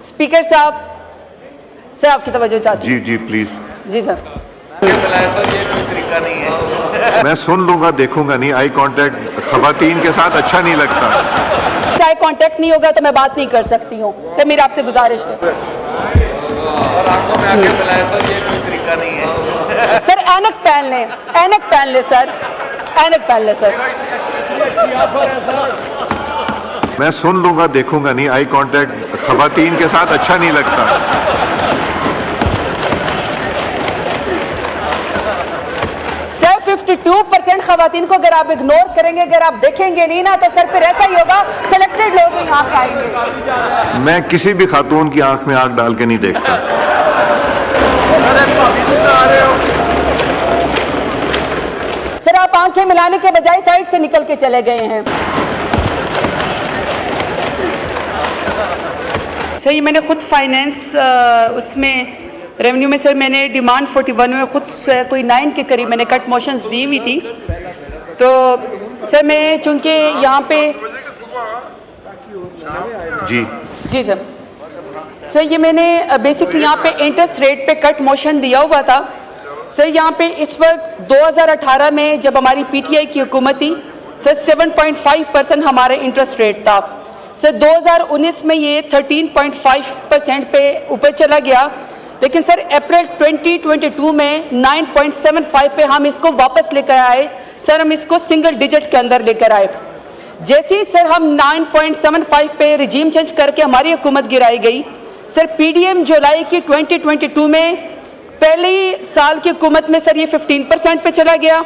Speaker साहब, sir आपकी तवज्जो चाहती जी जी प्लीज। जी सर। ये कोई तरीका नहीं है। मैं सुन लूंगा, देखूंगा नहीं। आई कांटेक्ट खवातीन के साथ अच्छा नहीं लगता। आई कांटेक्ट नहीं होगा तो मैं बात नहीं कर सकती हूँ। सर मेरी आपसे गुजारिश है। और आंखों में आके बुलाया सर, ये कोई तरीका नहीं है। सर ऐनक पहन लें, ऐनक पहन ले सर, ऐनक पहन ले सर। मैं सुन लूंगा, देखूंगा नहीं। आई कांटेक्ट खवातीन के साथ अच्छा नहीं लगता। सर 52% खवातीन को अगर आप इग्नोर करेंगे, अगर आप देखेंगे नहीं ना, तो सर फिर ऐसा ही होगा, सिलेक्टेड लोग यहाँ पे आएंगे। मैं किसी भी खातून की आंख में आंख डाल के नहीं देखता। सर आप आंखें मिलाने के बजाय साइड से निकल के चले गए हैं। सर ये मैंने खुद फाइनेंस उसमें रेवेन्यू में सर मैंने डिमांड 41 में खुद कोई 9 के करीब मैंने कट मोशंस दी हुई थी। तो सर मैं चूंकि यहाँ पे जी सर ये मैंने बेसिकली यहाँ पे इंटरेस्ट रेट पे कट मोशन दिया हुआ था। सर यहाँ पे इस वक्त 2018 में जब हमारी पीटीआई की हुकूमत थी सर 7.5% हमारा इंटरेस्ट रेट था। सर 2019 में ये 13.5% पे ऊपर चला गया, लेकिन सर अप्रैल 2022 में 9.75 पे हम इसको वापस लेकर आए। सर हम इसको सिंगल डिजिट के अंदर लेकर आए। जैसे ही सर हम 9.75 पे रिजीम चेंज करके हमारी हुकूमत गिराई गई, सर पीडीएम जुलाई की 2022 में पहले ही साल की हुकूमत में सर ये 15% पे चला गया।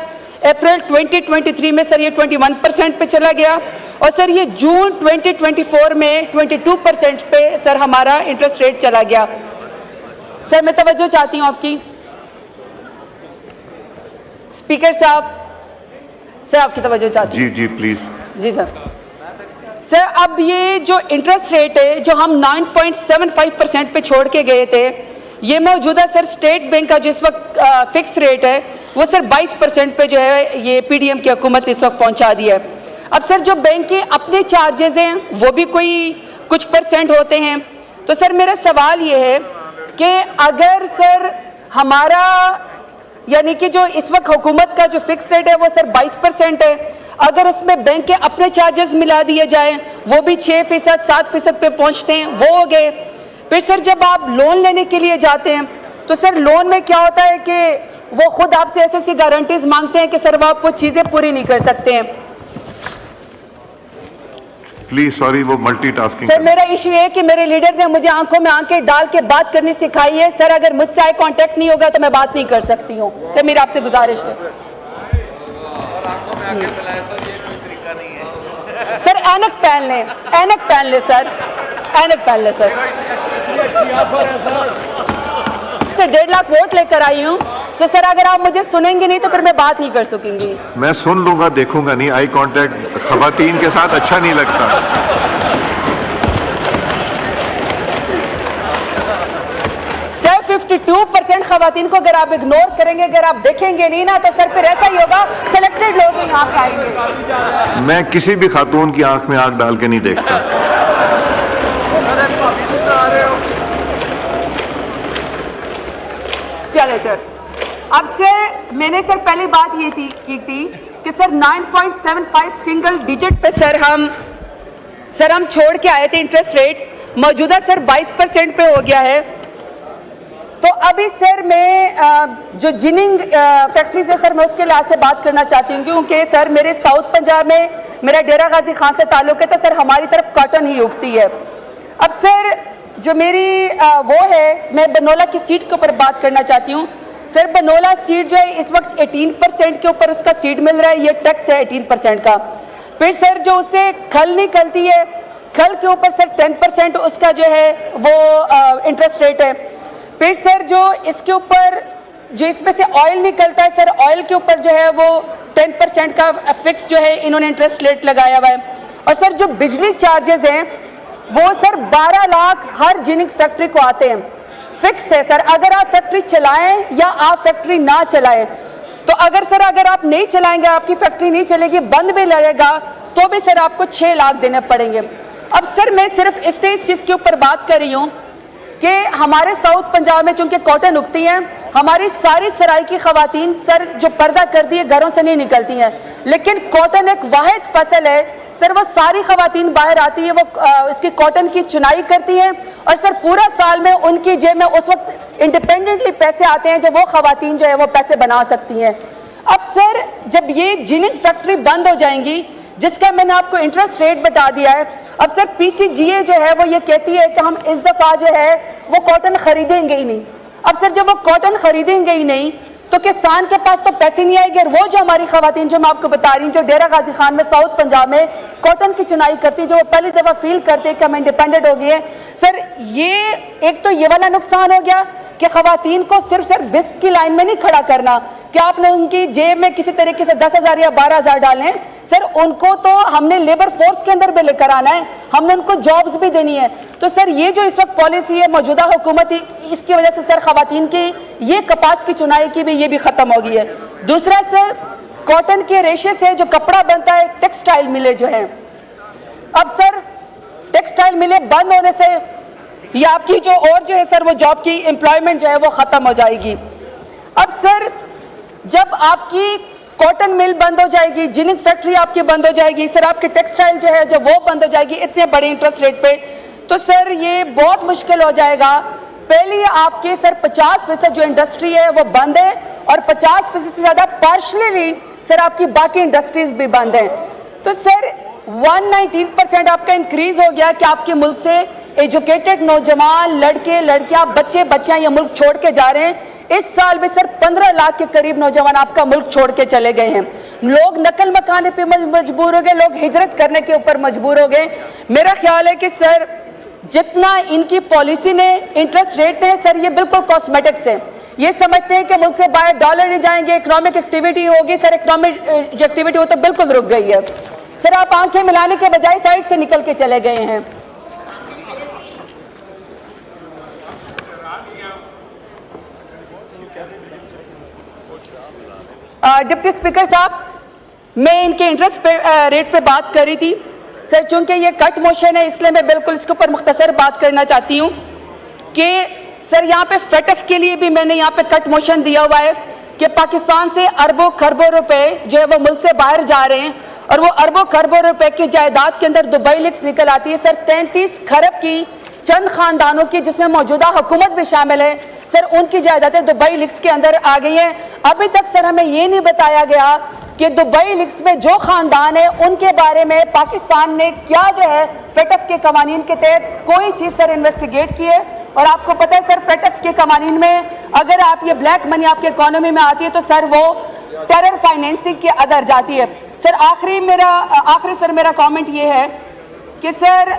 अप्रैल 2023 में सर ये 21% पे चला गया और सर ये जून 2024 में 22% पे सर हमारा इंटरेस्ट रेट चला गया। सर मैं तवज्जो चाहती हूँ आपकी। स्पीकर साहब, सर आपकी तवज्जो चाहती हूँ। जी जी प्लीज। जी सर। सर अब ये जो इंटरेस्ट रेट है जो हम 9.75% पे छोड़ के गए थे, ये मौजूदा सर स्टेट बैंक का जिस वक्त फिक्स रेट है वो सर 22% पे जो है ये पीडीएम की हुकूमत इस वक्त पहुंचा दिया है। अब सर जो बैंक के अपने चार्जेस हैं वो भी कोई कुछ परसेंट होते हैं। तो सर मेरा सवाल ये है कि अगर सर हमारा यानी कि जो इस वक्त हुकूमत का जो फिक्स रेट है वो सर 22% है, अगर उसमें बैंक के अपने चार्जेस मिला दिए जाए वो भी 6%, 7% पे पहुंचते हैं, वो हो गए। फिर सर जब आप लोन लेने के लिए जाते हैं तो सर लोन में क्या होता है कि वो खुद आपसे ऐसी ऐसी गारंटीज मांगते हैं कि सर वो आपको चीज़ें पूरी नहीं कर सकते हैं। प्लीज सॉरी, वो मल्टीटास्किंग। सर मेरा इशू है कि मेरे लीडर ने मुझे आंखों में आंखें डाल के बात करनी सिखाई है। सर अगर मुझसे आई कांटेक्ट नहीं होगा तो मैं बात नहीं कर सकती हूँ। सर मेरी आपसे गुजारिश है। और आंखों में आके बुलाया सर, ये कोई तरीका नहीं है। सर ऐनक पहन लें, ऐनक पहन ले सर, ऐनक पहन ले सर। सर 1.5 लाख वोट लेकर आई हूँ, तो सर अगर आप मुझे सुनेंगे नहीं तो फिर मैं बात नहीं कर सकूंगी। मैं सुन लूंगा, देखूंगा नहीं। आई कांटेक्ट खवातीन के साथ अच्छा नहीं लगता। सर 52% खवातीन को अगर आप इग्नोर करेंगे, अगर आप देखेंगे नहीं ना, तो सर फिर ऐसा ही होगा, सिलेक्टेड लोग यहाँ पे आएंगे। मैं किसी भी खातून की आंख में आंख डाल के नहीं देखता। चले सर। अब सर मैंने सर पहले बात ये की थी कि सर 9.75 सिंगल डिजिट पे सर हम छोड़ के आए थे इंटरेस्ट रेट, मौजूदा सर 22% पे हो गया है। तो अभी सर मैं जो जिनिंग फैक्ट्रीज है सर मैं उसके लिहाज से बात करना चाहती हूँ, क्योंकि सर मेरे साउथ पंजाब में मेरा डेरा गाजी खान से ताल्लुक है, तो सर हमारी तरफ कॉटन ही उगती है। अब सर जो मेरी वो है, मैं बनोला की सीड के ऊपर बात करना चाहती हूँ। सर बनोला सीड जो है इस वक्त 18% के ऊपर उसका सीड मिल रहा है, ये टैक्स है 18% का। फिर सर जो उससे खल निकलती है, खल के ऊपर सर 10% उसका जो है वो इंटरेस्ट रेट है। फिर सर जो इसके ऊपर जो इसमें से ऑयल निकलता है सर, ऑयल के ऊपर जो है वो 10% का फिक्स जो है इन्होंने इंटरेस्ट रेट लगाया हुआ है। और सर जो बिजली चार्जेस हैं वो सर 12 लाख हर जिनिंग फैक्ट्री को आते हैं, फिक्स है सर। अगर आप फैक्ट्री चलाएं या आप फैक्ट्री ना चलाएं, तो अगर आप नहीं चलाएंगे, आपकी फैक्ट्री नहीं चलेगी, बंद भी लगेगा, तो भी सर आपको 6 लाख देने पड़ेंगे। अब सर मैं सिर्फ इस चीज़ के ऊपर बात कर रही हूँ कि हमारे साउथ पंजाब में चूंकि कॉटन उगती हैं, हमारी सारी सराय की खवातीन सर जो पर्दा कर दिए घरों से नहीं निकलती हैं, लेकिन कॉटन एक वाहिद फसल है सर, वो सारी खवातीन बाहर आती है, वो इसकी कॉटन की चुनाई करती हैं और सर पूरा साल में उनकी जेब में उस वक्त इंडिपेंडेंटली पैसे आते हैं जब वो खवातीन जो है वो पैसे बना सकती हैं। अब सर जब ये जिनिंग फैक्ट्री बंद हो जाएंगी, जिसका मैंने आपको इंटरेस्ट रेट बता दिया है, अब सर पीसीजीए जो है वो ये कहती है कि हम इस दफा जो है वो कॉटन खरीदेंगे ही नहीं। अब सर जब वो कॉटन खरीदेंगे ही नहीं तो किसान के पास तो पैसे नहीं आएंगे, और वो जो हमारी खवातीन जो मैं आपको बता रही हूँ जो डेरा गाजी खान में साउथ पंजाब में कॉटन की चुनाई करती है, जो वो पहली दफा फील करते हैं कि हम इंडिपेंडेंट हो गए हैं, सर ये एक तो ये वाला नुकसान हो गया कि खवातीन को सिर्फ बिस्क की लाइन में नहीं खड़ा करना कि आपने उनकी जेब में किसी तरीके से 10,000 या 12,000 डालें, सर उनको तो हमने लेबर फोर्स के अंदर भी लेकर आना है, हमने उनको जॉब्स भी देनी है। तो सर ये जो इस वक्त पॉलिसी है मौजूदा हुकूमत, इसकी वजह से सर खवातीन की ये कपास की चुनाई की भी ये भी खत्म हो गई है। दूसरा सर कॉटन के रेशे से जो कपड़ा बनता है टेक्सटाइल मिले जो है, अब सर टेक्सटाइल मिलें बंद होने से ये आपकी जो और जो है सर वो जॉब की एम्प्लॉयमेंट जो है वो खत्म हो जाएगी। अब सर जब आपकी कॉटन मिल बंद हो जाएगी, जिनिंग फैक्ट्री आपकी बंद हो जाएगी, सर आपकी टेक्सटाइल जो है जब वो बंद हो जाएगी इतने बड़े इंटरेस्ट रेट पे, तो सर ये बहुत मुश्किल हो जाएगा। पहले आपके सर 50% जो इंडस्ट्री है वो बंद है और 50% से ज्यादा पार्शली सर आपकी बाकी इंडस्ट्रीज भी बंद है। तो सर 119% आपका इंक्रीज हो गया कि आपके मुल्क से एजुकेटेड नौजवान लड़के लड़कियां बच्चे बच्चियां ये मुल्क छोड़ के जा रहे हैं। इस साल भी सर 15 लाख के करीब नौजवान आपका मुल्क छोड़ के चले गए हैं। लोग नकल मकाने पे मजबूर हो गए, लोग हिजरत करने के ऊपर मजबूर हो गए। मेरा ख्याल है कि सर जितना इनकी पॉलिसी ने इंटरेस्ट रेट है सर ये बिल्कुल कॉस्मेटिक्स है, ये समझते हैं कि मुल्क से बाहर डॉलर नहीं जाएंगे, इकोनॉमिक एक्टिविटी होगी। सर इकोनॉमिक जो एक्टिविटी वो तो बिल्कुल रुक गई है। सर आप आंखें मिलाने के बजाय साइड से निकल के चले गए हैं। डिप्टी स्पीकर साहब, मैं इनके इंटरेस्ट रेट पे बात कर रही थी सर, चूंकि ये कट मोशन है इसलिए मैं बिल्कुल इसके ऊपर मुख्तसर बात करना चाहती हूँ कि सर यहाँ पे फेटफ के लिए भी मैंने यहाँ पे कट मोशन दिया हुआ है कि पाकिस्तान से अरबों खरबों रुपए जो है वो मुल्क से बाहर जा रहे हैं और वो अरबों खरबों रुपए की जायदाद के अंदर दुबई लीक्स निकल आती है सर। 33 खरब की चंद खानदानों की जिसमें मौजूदा हुकूमत भी शामिल है सर, उनकी जायदादें दुबई लीक्स के अंदर आ गई हैं। अभी तक सर हमें ये नहीं बताया गया कि दुबई लीक्स में जो खानदान है उनके बारे में पाकिस्तान ने क्या जो है फेटफ के कवानीन के तहत कोई चीज़ सर इन्वेस्टिगेट की है। और आपको पता है सर फेटफ के कवानीन में अगर आप ये ब्लैक मनी आपके इकोनॉमी में आती है तो सर वो टेरर फाइनेंसिंग के अंदर जाती है। सर आखिरी सर मेरा कमेंट ये है कि सर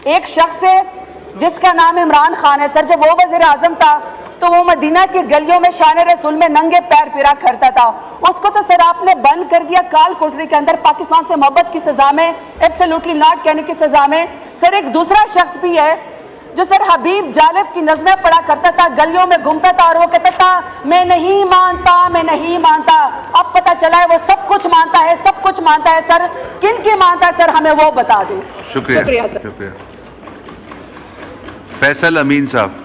एक शख्स है जिसका नाम इमरान खान है सर, जब वो वज़ीर आज़म था तो वो मदीना की गलियों में शान रसूल में नंगे पैर फिरा करता था, उसको तो सर आपने बंद कर दिया काल कोठरी के अंदर पाकिस्तान से मोहब्बत की सजा में, एब्सोल्युटली नॉट कहने की सजा में। सर एक दूसरा शख्स भी है जो सर हबीब जालिब की नज़में पढ़ा करता था, गलियों में घूमता था और वो कहता था मैं नहीं मानता, मैं नहीं मानता। अब पता चला है वो सब कुछ मानता है, सब कुछ मानता है सर। किन की मानता है सर हमें वो बता दें। शुक्रिया सर। फैसल अमीन साहब।